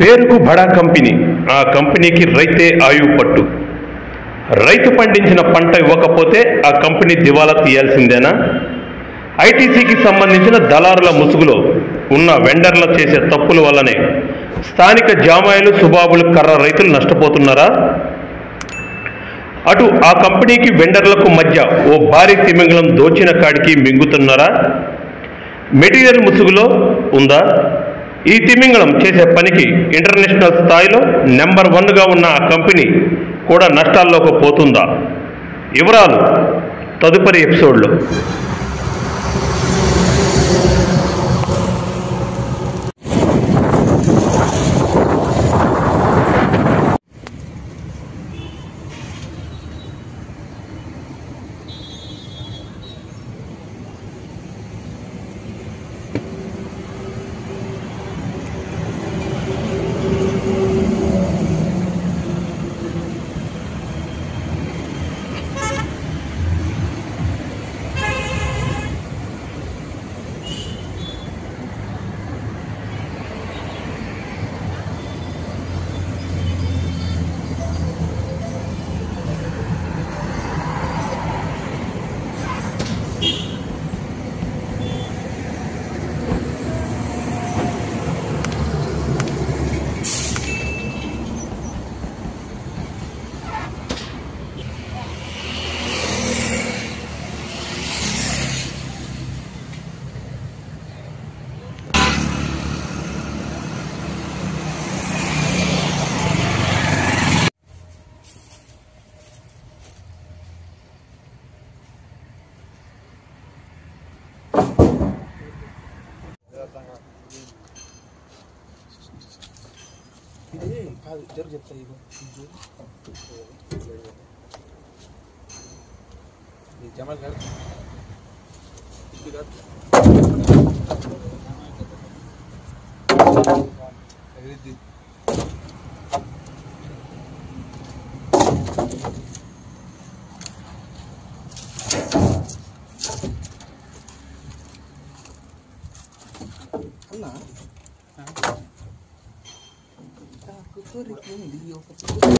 పేరుకు బడా కంపెనీ, ఆ కంపెనీకి రైతే ఆయువు పట్టు. రైతు పండించిన పంట ఇవ్వకపోతే ఆ కంపెనీ దివాలా తీయాల్సిందేనా? ఐటీసీకి సంబంధించిన దళారుల ముసుగులో ఉన్న వెండర్ల చేసే తప్పుల వల్లనే స్థానిక జామాయిలు, సుబాబులు, కర్ర రైతులు నష్టపోతున్నారా? అటు ఆ కంపెనీకి వెండర్లకు మధ్య ఓ భారీ తిమింగలం దోచిన కాడికి మింగుతున్నారా? మెటీరియల్ ముసుగులో ఉందా? ఈ తిమింగలం చేసే పనికి ఇంటర్నేషనల్ స్థాయిలో నెంబర్ 1గా ఉన్న ఆ కంపెనీ కూడా నష్టాల్లోకి పోతుందా? వివరాలు తదుపరి ఎపిసోడ్లో. ఇది కాదు జరుగు చెప్తా ఇది జమాల్ గారు ఇది కాదు ఇది అన్నా కుతూరికి ఉంది